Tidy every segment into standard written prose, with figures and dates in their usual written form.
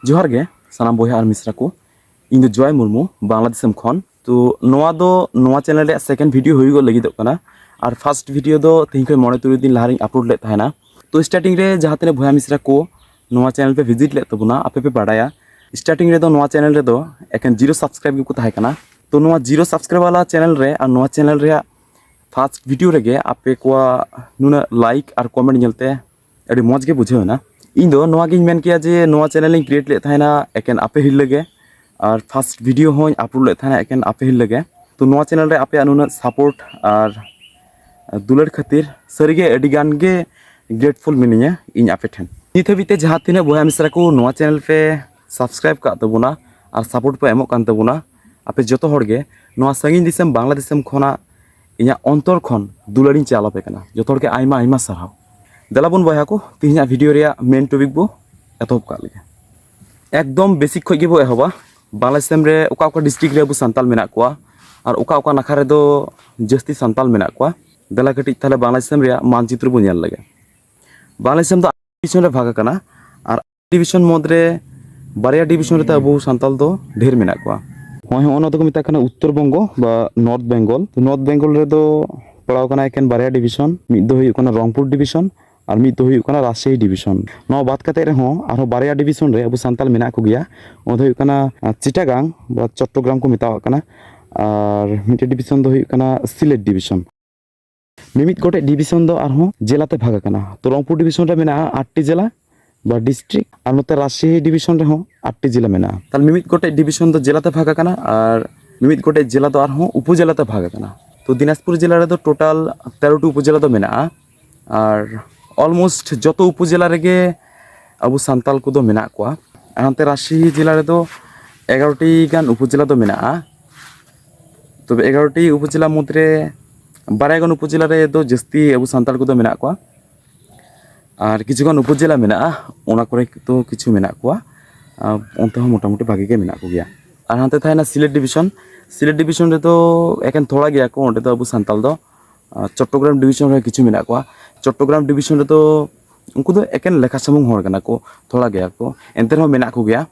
जोहार गे सानाम बयहा आर मिसरा को इन दो जय मुर्मू बांग्लादेश खन तो नोआ चैनल रे सेकेंड वीडियो हुई लगिदोग कना और फर्स्ट वीडियो दो तीन खय मोड़े तुरुई दिन लाहारिंग अपलोड ले थाहेना। तो स्टार्टिंग रे जहाँ तने बयहा मिसरा को नोआ चैनल पे विजिट ले तबना आपे पे बाड़ाया स्टार्टिंग रे दो नोआ चैनल रे दो एकेन जीरो सब्सक्राइब को ताहे कना। तो नोआ जीरो सब्सक्राइब वाला चैनल रे और नोआ चैनल रे फर्स्ट वीडियो रे आपे को नुना लाइक और कमेंट नेलते अड़ी मौज गे बुझेना। इन दो नोआ गिन मेन किया जे नोआ चैनल क्रिएट ले थाहेना एकेन आपे हिल लगे और फर्स्ट वीडियो हों अपलोड ले थाहेना एकेन आपे हिल लगे। तो नोआ चैनल रे आपे नुना सपोर्ट और दुलर खातिर सरीगे अड़ी गान गे ग्रेटफुल मिनिया इन आपे ठेन। नित हबीते जहाँ तीना बयहा मिसरा को नोआ चैनल पे सब्सक्राइब का तबना और सपोर्ट पे एमोग कान तबना आपे जतो हड़गे नोआ संगीन दिसम बांग्लादेश खना इना अंतर खन दुलरिन चालापे कना जतो हड़गे आइमा आइमा साराव। देलाबन बयहा को तीना वीडियो रे मेन टॉपिक बो एतहब का लगे एकदम बेसिक खय गे बो एहबा बांग्लादेश रे ओका ओका डिस्ट्रिक्ट रे अबो सान्ताल मेना कोआ और ओका ओका नाखा रे दो जस्ती सान्ताल मेना कोआ। देला कटी ताले बांग्लादेश रे मानचित्र बो नेल लगे। बांग्लादेश दो डिविजन रे भाग कना और डिविजन मदरे बारिया डिविजन रे अबो सान्ताल दो ढेर मेना कोआ। होय होनो तो को मिता कना उत्तर बंगो बा नॉर्थ बेंगल। तो नॉर्थ बेंगल रे दो पड़ाव कना एकेन बारिया डिविजन मिद दो हुई कना रंगपुर डिविजन और मिद दो हुई कना राजशाही डिविजन। नो बात कते रे हो आरो बारिया डिविजन रे अबो सान्ताल मेना को गया ओदो हुई कना चिटागांग बा चट्टग्राम को मिताव कना और मिटे डिविजन दो हुई कना सिलेट डिविजन। मिमित गोटे डिविजन दो आरो जिलाते भाग कना। तो रंगपुर डिविजन रे मेना 8टी जिला बा डिस्ट्रिक्ट और नोते राजशाही डिविजन रे हो 8टी जिला मेना। ताल मिमित गोटे डिविजन दो जिलाते भाग कना और मिमित गोटे जिला दो आरो उपजिलाते भाग कना। तो दिनाजपुर जिला रे दो टोटाल 13टी उपजिला दो मेना और अलमोस्ट जतो उपजिला रेगे अबो सान्ताल को दो मेना कोआ। आनते राजशाही जिला रे दो 11टी गान उपजिला दो मेना। तो 11टी उपजिला मध्रे बारह गान उपजिला रे दो जस्ती अबो सान्ताल को दो मेना कोआ और किछु गान उपजिला मेना ओना करे तो किछु मेना कोआ ओनते हो मोटामुटी भागे के मेना को गया। और हानते थायना सिलेट डिविजन रे तो एकेन थोड़ा गया को ओंडे तो अबो सान्ताल दो चट्टग्राम डिविजन रे किछु मेना कोआ। चट्टग्राम डिविजन रे तो उनको दो एकेन लेखा समूह हर कना को थोड़ा गया को एनते हो मेना को गया।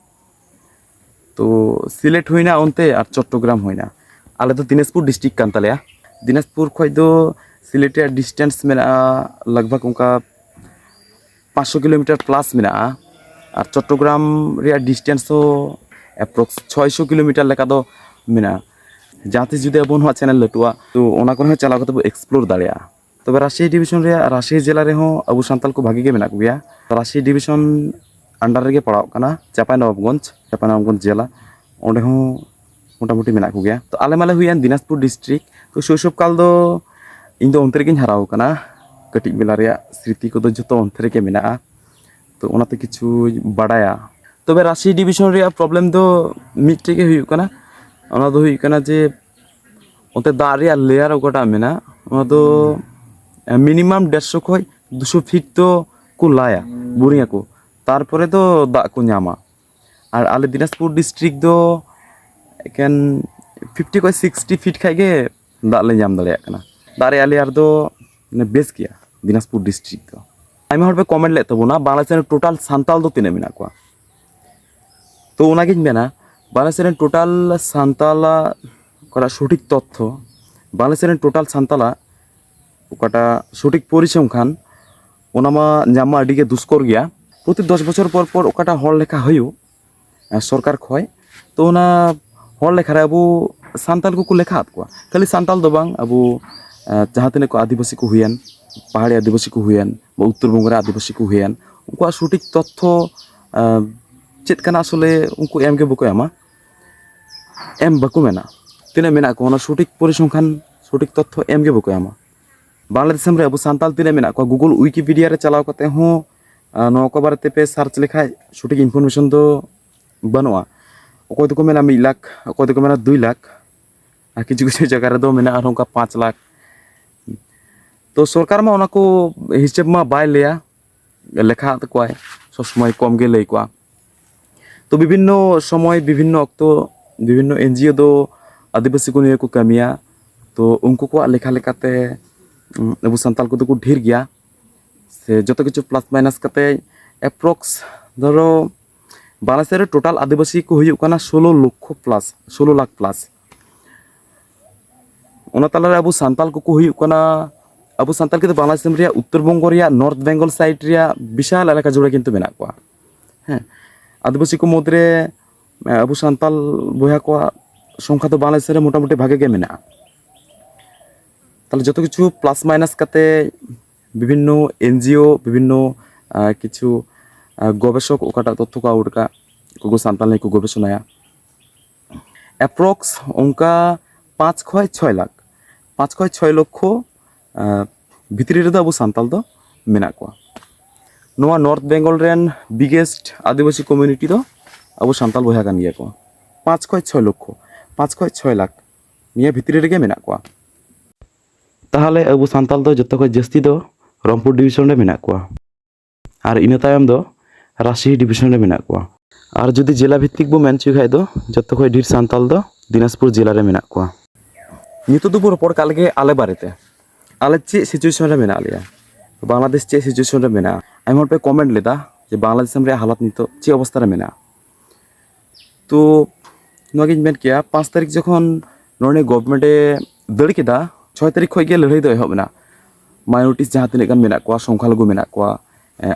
तो सिलेट होइना ओनते और चट्टग्राम होइना आले तो दिनाजपुर डिस्ट्रिक्ट कान तालेया। दिनाजपुर खय दो सिलेट डिस्टेंस मेना लगभग उनका 500 किलोमीटर प्लस मेना और चट्टग्राम रे डिस्टेंस तो एप्रोक्स 600 किलोमीटर लेका दो मेना। जहाँ तीस जुदे अब चैनल लटुआ तो ओना को चलाव कते बो एक्सप्लोर दाड़िया। तबे राजशाही डिविजन रे राजशाही जिला रे हो अबो सान्ताल को भागी गे मेना को गया। राजशाही डिविजन अंडर रे गे पड़ाव कना चापानबाबगंज जिला ओंडे हो मोटामुटी मेना को गया। तो आले माले हुईन दिनाजपुर डिस्ट्रिक्ट। तो शैशव काल दो इन दो अंतर गिन हराव कना कटिक बेला रे स्मृति को दो जतो अंतर के मेना। तो ओनाते किछु बाड़ाया। तबे राजशाही डिविजन रे प्रॉब्लम दो मिटटे के हुई कना ओना दो हुई कना जे ओते दा रे लेयर ओकटा मेना ओना दो मिनिमाम 150 खय 200 फीट तो को लाया बोरिंग को तारपरे तो दा को नामा। और आले दिनाजपुर डिस्ट्रिक्ट दो एकेन 50 खय 60 फीट खाय गे दा ले नाम दाड़िया कना। दा रे लेयर दो बेस किया दिनाजपुर डिस्ट्रिक्ट दो। आइमा हर पे कमेंट ले तबना बांग्लादेश टोटाल सान्ताल दो तिने मेना कोआ। तो ओनागिन मेना बांग्लादेश टोटाल सान्ताला करा सठिक तथ्य बांग्लादेश टोटाल सान्ताला ओकाटा सठिक परिसंख्यान ओनामा नामा अडिगे दुष्कर गया। प्रति 10 बछर पर पर ओकाटा हर लेखा हयो सरकार खय। तो ओना हर लेखा रे अबो सान्ताल को लेखा आत कोआ खाली सान्ताल दो बांग अबो जहाँ तने को आदिवासी को हुयन पहाड़ी आदिवासी को हुयन उत्तर बंग आदिवासी को हुयन उनको सठिक तथ्य चेत कना आसले उनको एम के बको एमा एम बाको मेना तिने मेना को ओना सठिक परिसंख्यान सठिक तथ्य एम के बको एमा। बांग्लादेश रे अबो सान्ताल तिने मेना को गूगल विकिपीडिया रे चलाव कते हो नो को बारे पे सर्च लेखाय सठिक इनफरमेशन दो बनोआ। अकोय तो को मेना 1 लाख अकोय तो को मेना 2 लाख आ किछु किछु जगह रे दो मेना आरो का 5 लाख। तो सरकार मा ओना को हिसाब मा बाय लेया लेखा तकोय सब समय कम गे लई कोआ। तो विभिन्न समय विभिन्न अक्तो विभिन्न एनजीओ दो आदिवासी को निये को कमिया। तो उनको को लेखा लेखाते अबो सान्ताल को तो ढेर गया से जो किछु प्लस माइनस कते एप्रोक्स धरो बांग्लादेश रे टोटाल आदिवासी को हुई 16 लक्ष प्लस 16 लाख प्लस ओना ताला अब सांताल को हुई अब सांताल के बांग्लादेश रे उत्तर बंग रे नॉर्थ बेंगल साइड रे विशाल एलाका जुड़े किंतु मेना को हाँ आदिवासी को मुद्रे अब सांताल बया को संख्या तो बांग्लादेश रे मोटामुटी भागे के मेना ताले जतो किछु प्लस माइनस काते विभिन्न एनजीओ विभिन्न किछु गवेषक ओकाटा तथ्य को आउटका को सांताल ने को गवेषणाया एप्रोक्स उनका 5 खय 6 लाख 5 खय 6 लक्ष भितरी रे अब सांताल दो मेना को नोआ नॉर्थ बेंगल रेन बिगेस्ट आदिवासी कम्युनिटी दो अब सांताल बया कान गया को 5 खय 6 लक्ष 5 खय 6 लाख निया भितरी रे मेना को ताहले अब सांताल दो जतो खय जस्ती दो रामपुर डिविजन रे मेना को और इन तायम दो राजशाही डिविजन रे मेना को और जदि जिला भित्तिक बो मेन खाय दो जतो खय ढेर सांताल दो दिनाजपुर जिला रे मेना को नितो दो रोपड़ कालगे आले बारेते आले चे सिचुएशन रे मेना लिया बांग्लादेश चे सिचुएशन रे मेना आइम हर पे कमेंट लेदा जे बांग्लादेश रे हालत नितो चे अवस्था रे मेना तो नगिन मेन किया 5 तारीख जखन नोने गवर्नमेंट दड़ केदा 6 तारीख खय गे लड़ाई दो एहबना माइनॉरिटीज जहां तिने गान मेना को संख्यालघु मेना को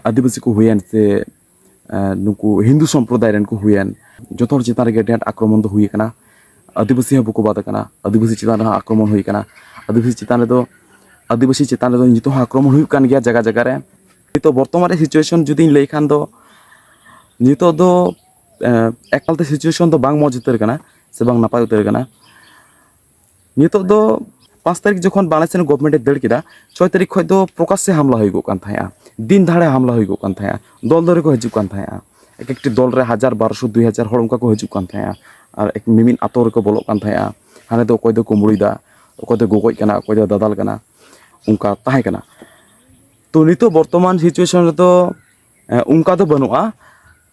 आदिवासी को हुयन से नुकु हिंदू संप्रदाय रेन को हुयन जोथोर चितान रे गेट आक्रमण दो हुई कना आदिवासी हबु को बात कना आदिवासी चितान आक्रमण हुई कना आदिवासी चितान रे नितो आक्रमण हुई कान गया जगह जगह रे नितो वर्तमान सिचुएशन जुदी लई खान दो नितो दो एकालते सिचुएशन दो बांग मौज उतर कना से बांग नापाय उतर कना नितो दो 5 तारीख जखन बांग्लादेश गवर्नमेंट दड़ केदा 6 तारीख खय दो प्रकाश से हमला होई गो कान थाया दिन धाड़े हमला होई गो कान थाया दल दरे को हजु कान थाया एक एक दल रे 1000 1200 2000 हर उनका को हजु कान थाया और एक मिमिन आतोर को बोलो कान थाया हाने दो कोय दो कुमड़ीदा कोय दो गोगोय कना कोय दो दादाल कना उनका ताहे कना तो नितो वर्तमान सिचुएशन रे तो उनका दो बनुआ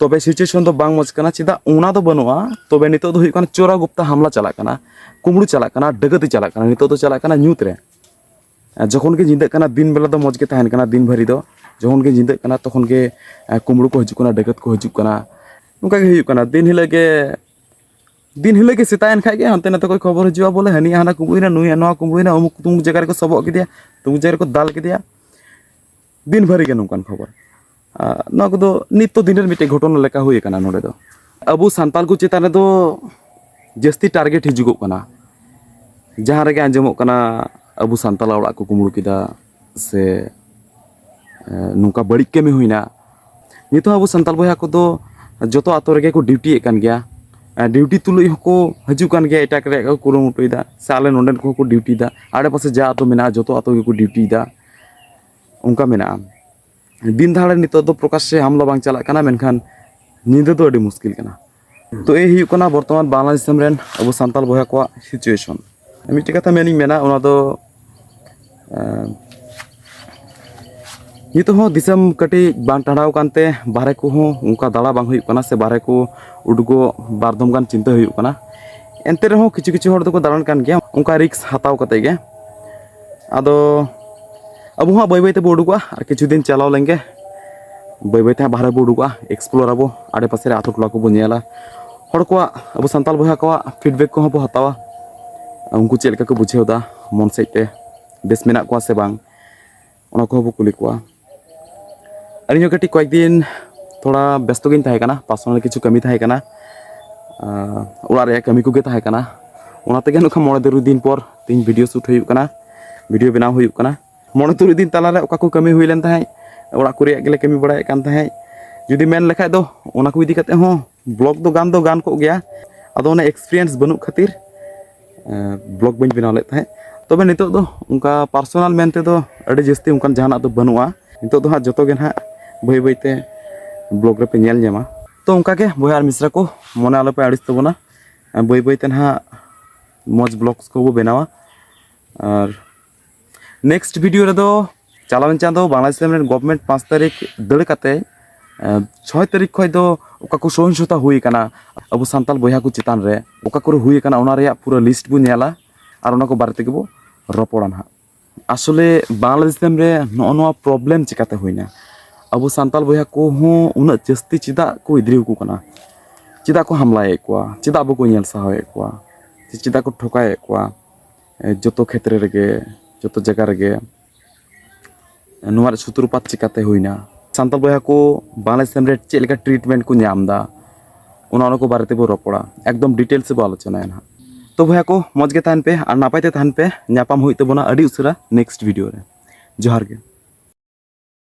तबे सिचुएशन दो बांग मज कना चिदा उना दो बनुआ तबे नितो दो हुई कना चोरा गुप्ता हमला चला कना कुमड़ू चला कना डगती चला कना नितो दो चला कना न्यूत रे जखन के जिंदा कना दिन बेला दो मज के ताहेन कना दिन भरी दो जखन के जिंदा कना तखन के कुमड़ू को हजु कना डगत को हजु कना उनका के हुई कना दिन हिले के सितायन खाय के हनते नते कोई खबर हजुआ बोले हनी हाना कुमड़ूना नुई नवा कुमड़ूना अमुक तुम जगह रे को सबक के दिया तुम जगह को दाल के दिया दिन भरी के नोकान खबर ना को नित दिन मिटे घटना लेका हुई कना नोडे दो अब सांताल को चेतान दो जस्ती टारगेट हिजुगो कना जहां रे आंजमो कना अब सांताल ओड़ा को कुमड़ू किदा से नुका बड़ी कमी हुईना नितो अब सांताल बया को दो जतो आतो रे को ड्यूटी कान गया ड्यूटी तुलुई को हजू कान गया एटा करे को कुरुमुटुइदा साले नोंडन को ड्यूटी दा आड़े पासे जा आतो मेना जतो आतो को ड्यूटी दा उनका मेना दिन धाड़े नितो दो प्रकाश से हमला बांग चला कना मेनखान नींद तो अड़ी मुश्किल कना तो ए हुई कना वर्तमान बांग्लादेश रेन अब सांताल बया को सिचुएशन मिटे कथा मेनी मेना ओना दो नितो हो दिसम कटी बांग टाड़ाव कानते बारे को हो उनका दाड़ा बांग हुई कना से बारे को उडगो बारदम गान चिंता हुई कना एनते रहो किछु किछु हर दो दाड़ान कान गया उनका रिक्स हताव कते गे आदो अब हाँ बै बैते उडुगा और किछु दिन चलाव लेंगे बै बैते बाहर बो उडुगा एक्सप्लोर आबो आड़े पासे आतो टोला को बोनेला हर को अब सांताल बहा को फीडबैक को बो हतावा उनको चेल का को बुझेवदा मन सेते बेस मेना को से बांग ओना को बो कुली को अरियो कटी कয়েক दिन थोड़ा व्यस्त गिन थाहे कना पर्सनल किछु कमी थाहे कना ओड़ा रे कमी को गे थाहे कना ओना तेगे नुखा मोड़े दरु दिन पर तीन वीडियो शूट हुई कना वीडियो बनाव हुई कना मोड़े तुरु दिन ताला रे ओका को कमी हुई लेन थाहे ओड़ा को रे गेले कमी बड़ाय कान थाहे जुदी मेन लेखाय दो ओना को इदी कते हो ब्लॉग दो गान को गया आदो ओना एक्सपीरियंस बनु खातिर ब्लॉग बन बनाव ले थाहे तबे नितो दो उनका पर्सनल मेनते दो अड़ी जस्ती उनका जहाना दो बनुआ नितो दो हा जतो गे ना बै बैते ब्लॉग रे पे नेल ᱧᱟᱢᱟ तो उनका के बया मिश्रा को मने आलो पे आड़िस तबना बै बैते ना मज ब्लॉग्स को बनावा और नेक्स्ट वीडियो रे दो चालावन चांदो बांग्लादेश में गवर्नमेंट 5 तारीख दड़ काते 6 तारीख खय दो ओका को सहिष्णुता हुई कना अब सांताल बया को चितान रे ओका को हुई कना ओना रे पूरा लिस्ट बु नेला और ओना को बारे तेगे बो रपड़ा ना आसले बांग्लादेश रे नो प्रॉब्लम चिकाते हुईना ᱟᱵᱚ ᱥᱟᱱᱛᱟᱲ ᱵᱚᱭᱦᱟ ᱠᱚᱦᱚᱸ ᱩᱱᱟᱹᱜ ᱡᱟᱹᱥᱛᱤ ᱪᱮᱫᱟᱜ ᱠᱚ ᱤᱫᱨᱤ ᱟᱠᱚ ᱠᱟᱱᱟ, ᱪᱮᱫᱟᱜ ᱠᱚ ᱦᱟᱢᱞᱟᱭᱮᱫ ᱠᱚᱣᱟ, ᱪᱮᱫᱟᱜ ᱵᱟᱠᱚ ᱧᱮᱞ ᱥᱟᱦᱟᱣᱮᱫ ᱠᱚᱣᱟ, ᱪᱮᱫᱟᱜ ᱠᱚ ᱴᱷᱚᱠᱟᱭᱮᱫ ᱠᱚᱣᱟ ᱡᱚᱛᱚ ᱠᱷᱮᱛᱨᱮ ᱨᱮᱜᱮ, ᱡᱚᱛᱚ ᱡᱟᱭᱜᱟ ᱨᱮᱜᱮ, ᱱᱚᱣᱟ ᱨᱮ ᱥᱩᱛᱨᱚᱯᱟᱛ ᱪᱤᱠᱟᱹᱛᱮ ᱦᱩᱭᱱᱟ, ᱥᱟᱱᱛᱟᱲ ᱵᱚᱭᱦᱟ ᱠᱚ ᱵᱟᱝᱞᱟᱫᱮশ ᱫᱤᱥᱚᱢ ᱨᱮ ᱪᱮᱫ ᱞᱮᱠᱟ ᱴᱨᱤᱴᱢᱮন্ট ᱠᱚ ᱧᱟᱢ ᱮᱫᱟ, ᱚᱱᱟ ᱠᱚ ᱵᱟᱨᱮ ᱛᱮᱵᱚ ᱨᱚᱯᱚᱲᱟ, ᱮᱠᱫᱚম ᱰᱤᱴᱮᱞᱥ ᱵᱚ ᱟᱞᱳᱪᱚᱱᱟᱭᱟ ᱱᱟᱦᱟᱜ। तो भैया को मौज के तहन पे और नापाय ते तहन पे, ᱧᱟᱯᱟᱢ हुई तबोना अड़ी उसरा नेक्स्ट वीडियो रे। जोहार गे।